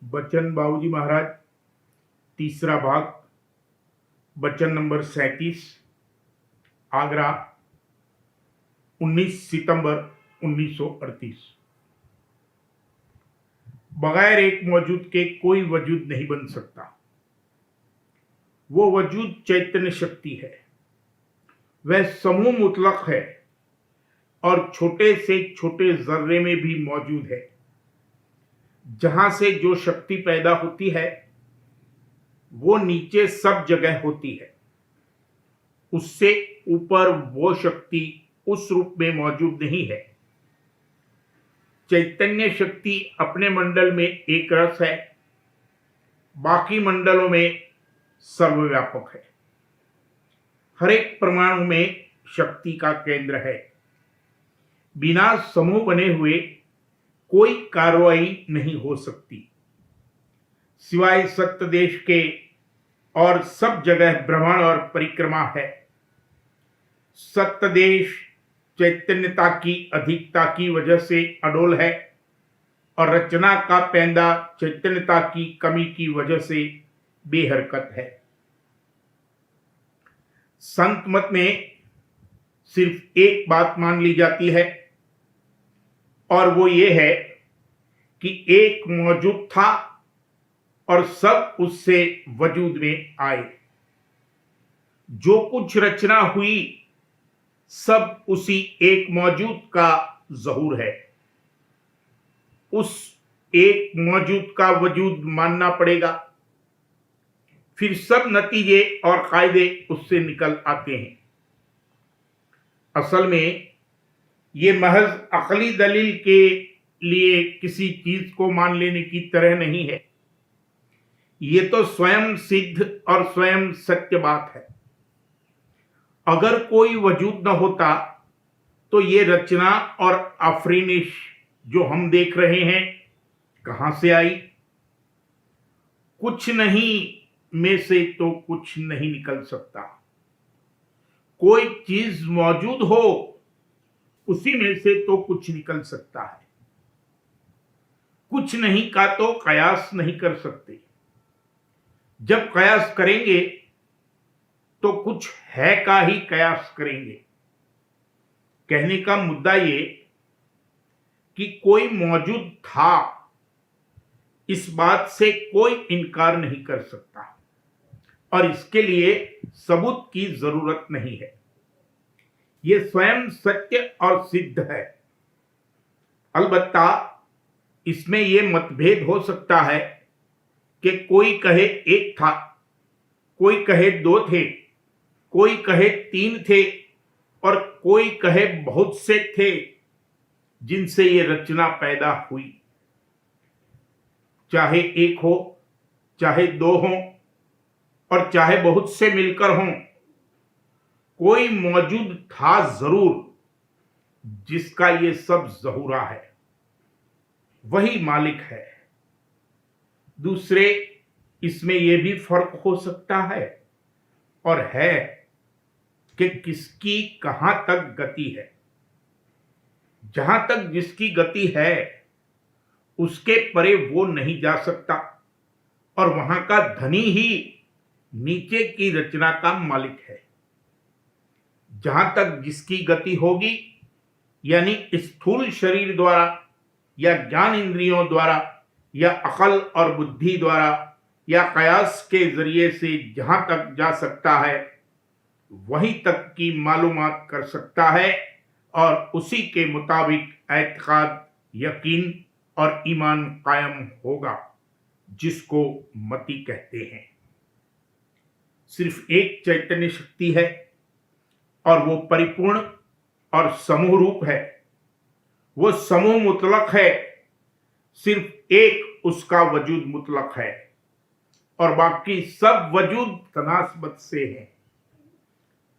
बच्चन बाबूजी महाराज, तीसरा भाग, बच्चन नंबर 37, आगरा, 19 सितंबर 1938। बगैर एक मौजूद के कोई वजूद नहीं बन सकता। वो वजूद चैतन्य शक्ति है। वह समूह मुतलक है और छोटे से छोटे जर्रे में भी मौजूद है। जहां से जो शक्ति पैदा होती है वो नीचे सब जगह होती है। उससे ऊपर वो शक्ति उस रूप में मौजूद नहीं है। चैतन्य शक्ति अपने मंडल में एक रस है, बाकी मंडलों में सर्वव्यापक है। हर एक परमाणु में शक्ति का केंद्र है। बिना समूह बने हुए कोई कार्रवाई नहीं हो सकती। सिवाय सत्य देश के और सब जगह भ्रमण और परिक्रमा है। सत्य देश चैतन्यता की अधिकता की वजह से अडोल है और रचना का पैंदा चैतन्यता की कमी की वजह से बेहरकत है। संत मत में सिर्फ एक बात मान ली जाती है और वो ये है कि एक मौजूद था और सब उससे वजूद में आए। जो कुछ रचना हुई सब उसी एक मौजूद का ज़हूर है। उस एक मौजूद का वजूद मानना पड़ेगा, फिर सब नतीजे और कायदे उससे निकल आते हैं। असल में ये महज अकली दलील के लिए किसी चीज को मान लेने की तरह नहीं है। ये तो स्वयं सिद्ध और स्वयं सत्य बात है। अगर कोई वजूद न होता तो ये रचना और आफरीनिश जो हम देख रहे हैं कहां से आई? कुछ नहीं में से तो कुछ नहीं निकल सकता। कोई चीज मौजूद हो उसी में से तो कुछ निकल सकता है। कुछ नहीं का तो कयास नहीं कर सकते। जब कयास करेंगे तो कुछ है का ही कयास करेंगे। कहने का मुद्दा ये कि कोई मौजूद था, इस बात से कोई इनकार नहीं कर सकता और इसके लिए सबूत की जरूरत नहीं है। यह स्वयं सत्य और सिद्ध है। अलबत्ता इसमें यह मतभेद हो सकता है कि कोई कहे एक था, कोई कहे दो थे, कोई कहे तीन थे और कोई कहे बहुत से थे जिनसे ये रचना पैदा हुई। चाहे एक हो, चाहे दो हो और चाहे बहुत से मिलकर हों, कोई मौजूद था जरूर जिसका ये सब ज़हूरा है। वही मालिक है। दूसरे इसमें यह भी फर्क हो सकता है और है कि किसकी कहां तक गति है। जहां तक जिसकी गति है उसके परे वो नहीं जा सकता और वहां का धनी ही नीचे की रचना का मालिक है। जहां तक जिसकी गति होगी, यानी स्थूल शरीर द्वारा या ज्ञान इंद्रियों द्वारा या अकल और बुद्धि द्वारा या कयास के जरिए से जहां तक जा सकता है वहीं तक की मालूमात कर सकता है और उसी के मुताबिक एतकाद, यकीन और ईमान कायम होगा, जिसको मति कहते हैं। सिर्फ एक चैतन्य शक्ति है और वो परिपूर्ण और समूह रूप है। वो समूह मुतलक है, सिर्फ एक उसका वजूद मुतलक है और बाकी सब वजूद तनास्बत से है।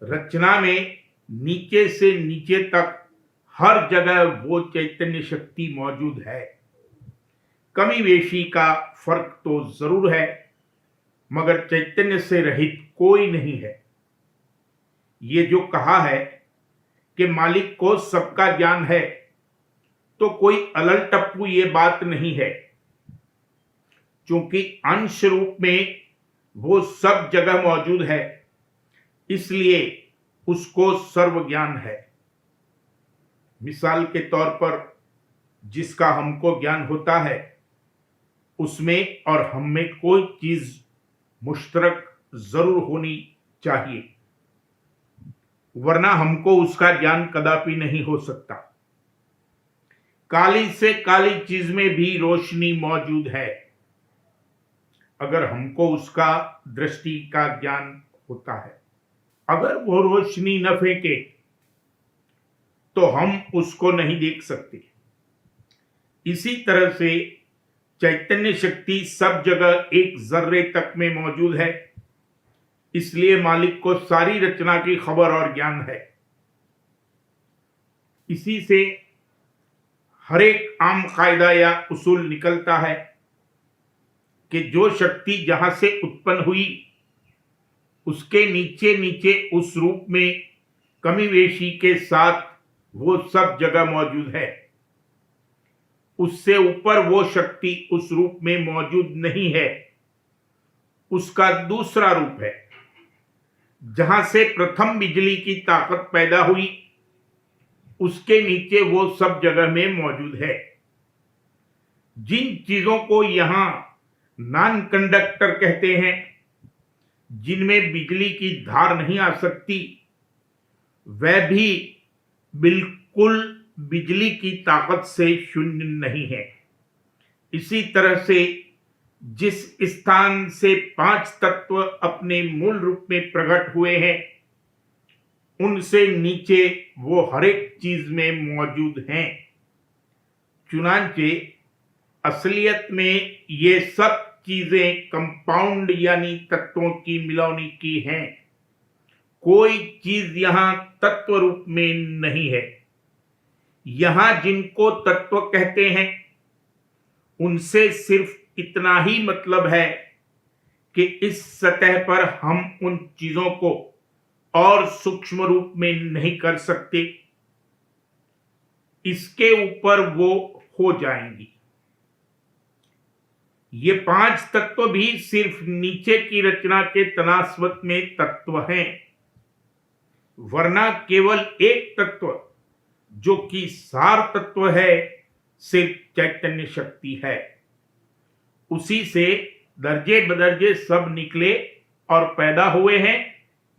रचना में नीचे से नीचे तक हर जगह वो चैतन्य शक्ति मौजूद है। कमी वेशी का फर्क तो जरूर है, मगर चैतन्य से रहित कोई नहीं है। ये जो कहा है कि मालिक को सबका ज्ञान है, तो कोई अलल टप्पू ये बात नहीं है। क्योंकि अंश रूप में वो सब जगह मौजूद है, इसलिए उसको सर्व ज्ञान है। मिसाल के तौर पर जिसका हमको ज्ञान होता है, उसमें और हम में कोई चीज मुश्तरक जरूर होनी चाहिए, वरना हमको उसका ज्ञान कदापि नहीं हो सकता। काली से काली चीज में भी रोशनी मौजूद है, अगर हमको उसका दृष्टि का ज्ञान होता है। अगर वो रोशनी न फेंके तो हम उसको नहीं देख सकते। इसी तरह से चैतन्य शक्ति सब जगह एक जर्रे तक में मौजूद है, इसलिए मालिक को सारी रचना की खबर और ज्ञान है। इसी से हर एक आम कायदा या उसूल निकलता है कि जो शक्ति जहां से उत्पन्न हुई, उसके नीचे नीचे उस रूप में कमी बेशी के साथ वो सब जगह मौजूद है। उससे ऊपर वो शक्ति उस रूप में मौजूद नहीं है, उसका दूसरा रूप है। जहां से प्रथम बिजली की ताकत पैदा हुई, उसके नीचे वो सब जगह में मौजूद है। जिन चीजों को यहां नॉन कंडक्टर कहते हैं, जिनमें बिजली की धार नहीं आ सकती, वह भी बिल्कुल बिजली की ताकत से शून्य नहीं है। इसी तरह से जिस स्थान से 5 तत्व अपने मूल रूप में प्रकट हुए हैं, उनसे नीचे वो हर एक चीज में मौजूद हैं। चुनांचे असलियत में ये सब चीजें कंपाउंड यानी तत्वों की मिलौनी की हैं। कोई चीज यहां तत्व रूप में नहीं है। यहां जिनको तत्व कहते हैं, उनसे सिर्फ इतना ही मतलब है कि इस सतह पर हम उन चीजों को और सूक्ष्म रूप में नहीं कर सकते, इसके ऊपर वो हो जाएंगी। ये 5 तत्व भी सिर्फ नीचे की रचना के तनास्वत में तत्व हैं, वरना केवल एक तत्व जो कि सार तत्व है, सिर्फ चैतन्य शक्ति है। उसी से दर्जे बदर्जे सब निकले और पैदा हुए हैं,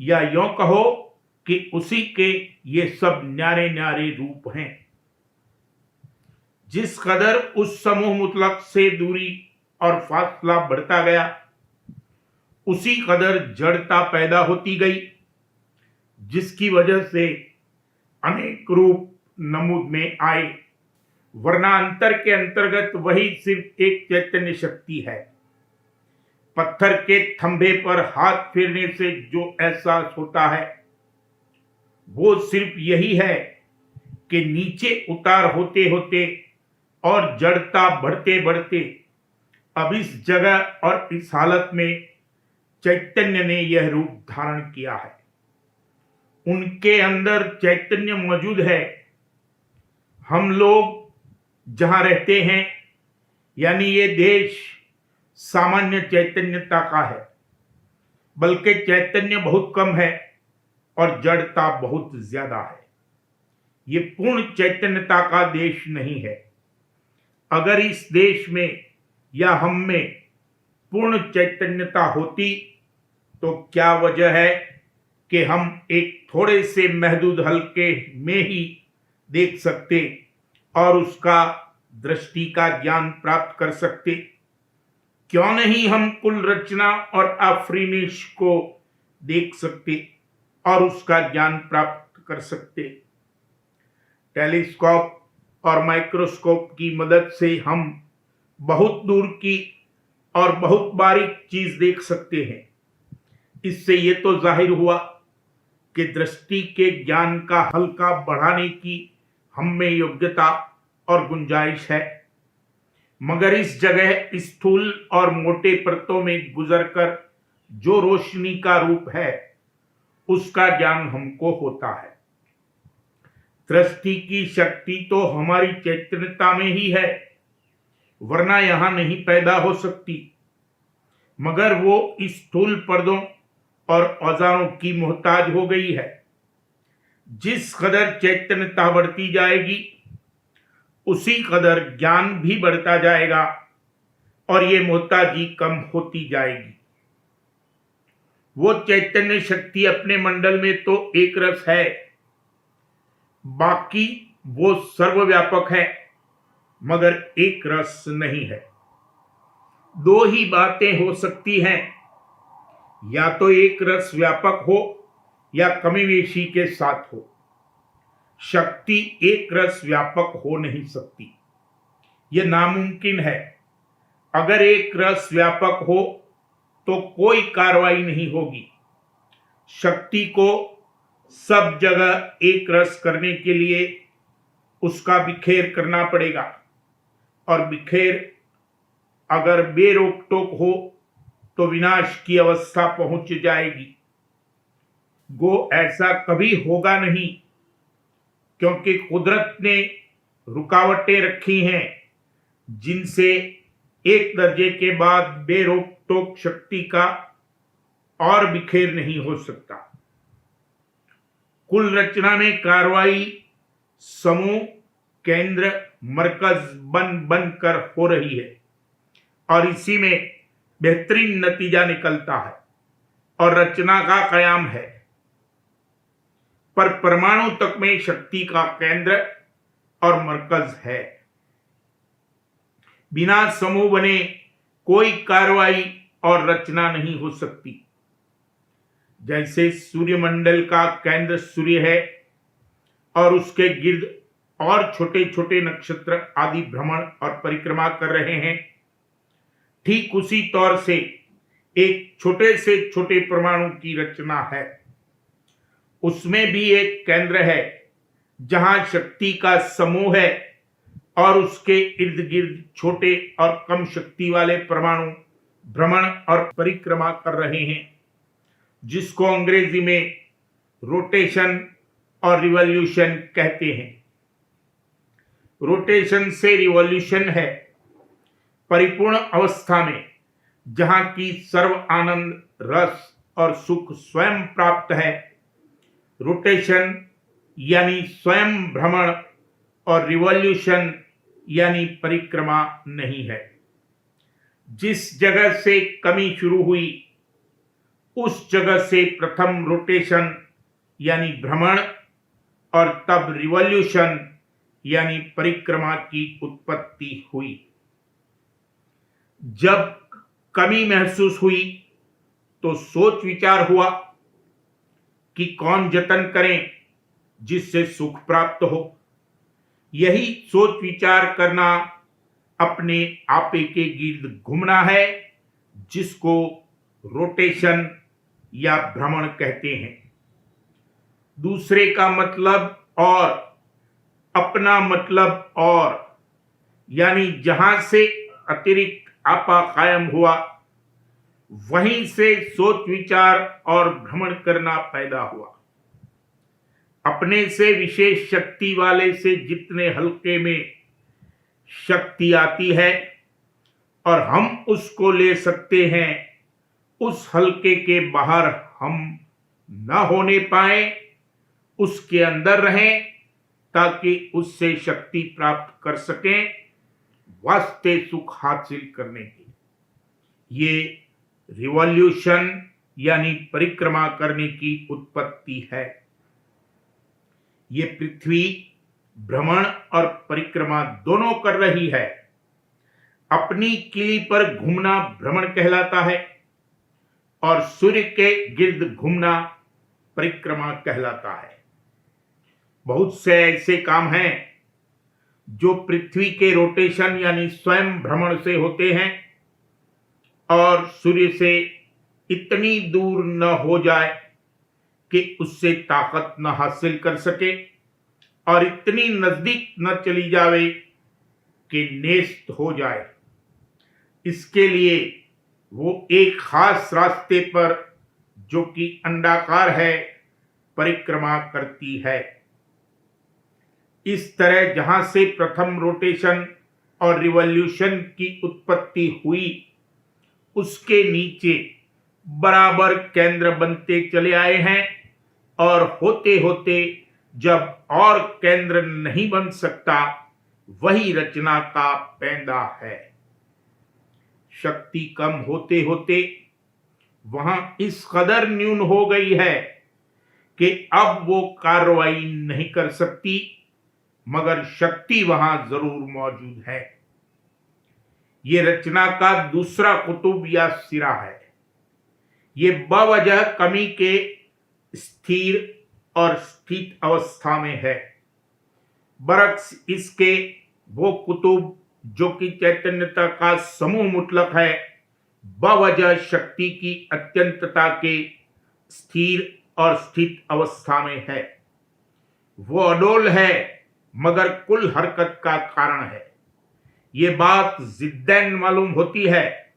या यूं कहो कि उसी के ये सब न्यारे न्यारे रूप हैं। जिस कदर उस समूह मुतलक से दूरी और फासला बढ़ता गया, उसी कदर जड़ता पैदा होती गई, जिसकी वजह से अनेक रूप नमूद में आए, वरना अंतर के अंतर्गत वही सिर्फ एक चैतन्य शक्ति है। पत्थर के थंभे पर हाथ फेरने से जो एहसास होता है, वो सिर्फ यही है कि नीचे उतार होते होते और जड़ता बढ़ते बढ़ते अब इस जगह और इस हालत में चैतन्य ने यह रूप धारण किया है। उनके अंदर चैतन्य मौजूद है। हम लोग जहां रहते हैं, यानी ये देश सामान्य चैतन्यता का है, बल्कि चैतन्य बहुत कम है और जड़ता बहुत ज्यादा है। ये पूर्ण चैतन्यता का देश नहीं है। अगर इस देश में या हम में पूर्ण चैतन्यता होती, तो क्या वजह है कि हम एक थोड़े से महदूद हल्के में ही देख सकते और उसका दृष्टि का ज्ञान प्राप्त कर सकते? क्यों नहीं हम कुल रचना और आफरीनिश को देख सकते और उसका ज्ञान प्राप्त कर सकते? टेलीस्कोप और माइक्रोस्कोप की मदद से हम बहुत दूर की और बहुत बारीक चीज देख सकते हैं। इससे यह तो जाहिर हुआ कि दृष्टि के ज्ञान का हल्का बढ़ाने की हम में योग्यता और गुंजाइश है, मगर इस जगह स्थूल और मोटे परतों में गुजरकर जो रोशनी का रूप है, उसका ज्ञान हमको होता है। दृष्टि की शक्ति तो हमारी चैतन्यता में ही है, वरना यहां नहीं पैदा हो सकती, मगर वो इस स्थूल पर्दों और औजारों की मोहताज हो गई है। जिस कदर चैतन्यता बढ़ती जाएगी उसी कदर ज्ञान भी बढ़ता जाएगा और ये मोहताजी कम होती जाएगी। वो चैतन्य शक्ति अपने मंडल में तो एक रस है, बाकी वो सर्वव्यापक है, मगर एक रस नहीं है। दो ही बातें हो सकती हैं, या तो एक रस व्यापक हो या कमीवेशी के साथ हो। शक्ति एक रस व्यापक हो नहीं सकती, यह नामुमकिन है। अगर एक रस व्यापक हो तो कोई कार्रवाई नहीं होगी। शक्ति को सब जगह एक रस करने के लिए उसका बिखेर करना पड़ेगा, और बिखेर अगर बेरोक टोक हो तो विनाश की अवस्था पहुंच जाएगी। गो ऐसा कभी होगा नहीं, क्योंकि कुदरत ने रुकावटें रखी हैं जिनसे एक दर्जे के बाद बेरोक टोक शक्ति का और बिखेर नहीं हो सकता। कुल रचना में कार्रवाई समूह, केंद्र, मरकज बन बन कर हो रही है और इसी में बेहतरीन नतीजा निकलता है और रचना का कयाम है। पर परमाणु तक में शक्ति का केंद्र और मरकज है। बिना समूह बने कोई कार्रवाई और रचना नहीं हो सकती। जैसे सूर्यमंडल का केंद्र सूर्य है और उसके गिर्द और छोटे छोटे नक्षत्र आदि भ्रमण और परिक्रमा कर रहे हैं, ठीक उसी तौर से एक छोटे से छोटे परमाणु की रचना है। उसमें भी एक केंद्र है जहां शक्ति का समूह है और उसके इर्द गिर्द छोटे और कम शक्ति वाले परमाणु भ्रमण और परिक्रमा कर रहे हैं, जिसको अंग्रेजी में रोटेशन और रिवॉल्यूशन कहते हैं। रोटेशन से रिवॉल्यूशन है परिपूर्ण अवस्था में, जहां की सर्व आनंद, रस और सुख स्वयं प्राप्त है। रोटेशन यानी स्वयं भ्रमण और रिवॉल्यूशन यानी परिक्रमा नहीं है। जिस जगह से कमी शुरू हुई उस जगह से प्रथम रोटेशन यानी भ्रमण और तब रिवॉल्यूशन यानी परिक्रमा की उत्पत्ति हुई। जब कमी महसूस हुई तो सोच विचार हुआ कि कौन जतन करें जिससे सुख प्राप्त हो। यही सोच विचार करना अपने आपे के गिर्द घूमना है, जिसको रोटेशन या भ्रमण कहते हैं। दूसरे का मतलब और अपना मतलब और, यानी जहां से अतिरिक्त आपा कायम हुआ वहीं से सोच विचार और भ्रमण करना पैदा हुआ। अपने से विशेष शक्ति वाले से जितने हल्के में शक्ति आती है और हम उसको ले सकते हैं, उस हल्के के बाहर हम न होने पाए, उसके अंदर रहें ताकि उससे शक्ति प्राप्त कर सकें वास्ते सुख हासिल करने की। ये रिवॉल्यूशन यानी परिक्रमा करने की उत्पत्ति है। ये पृथ्वी भ्रमण और परिक्रमा दोनों कर रही है। अपनी किली पर घूमना भ्रमण कहलाता है और सूर्य के गिर्द घूमना परिक्रमा कहलाता है। बहुत से ऐसे काम हैं जो पृथ्वी के रोटेशन यानी स्वयं भ्रमण से होते हैं और सूर्य से इतनी दूर न हो जाए कि उससे ताकत न हासिल कर सके और इतनी नजदीक न चली जावे कि नेस्त हो जाए। इसके लिए वो एक खास रास्ते पर, जो कि अंडाकार है, परिक्रमा करती है। इस तरह जहां से प्रथम रोटेशन और रिवॉल्यूशन की उत्पत्ति हुई, उसके नीचे बराबर केंद्र बनते चले आए हैं और होते होते जब और केंद्र नहीं बन सकता, वही रचना का पैंदा है। शक्ति कम होते होते वहां इस कदर न्यून हो गई है कि अब वो कार्रवाई नहीं कर सकती, मगर शक्ति वहां जरूर मौजूद है। ये रचना का दूसरा कुतुब या सिरा है। ये बवजह कमी के स्थिर और स्थित अवस्था में है। बरक्स इसके वो कुतुब जो कि चैतन्यता का समूह मुतलक है, बवजह शक्ति की अत्यंतता के स्थिर और स्थित अवस्था में है। वो अडोल है मगर कुल हरकत का कारण है। ये बात जिद्दैन मालूम होती है।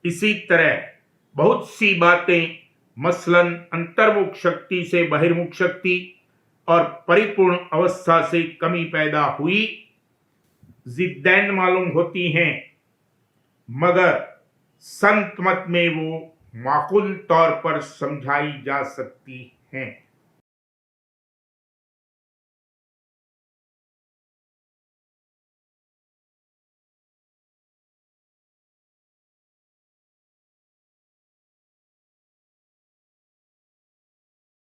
इसी तरह बहुत सी बातें, मसलन अंतर्मुख शक्ति से बहिर्मुख शक्ति और परिपूर्ण अवस्था से कमी पैदा हुई, जिद्दैन मालूम होती हैं, मगर संत मत में वो माकूल तौर पर समझाई जा सकती हैं।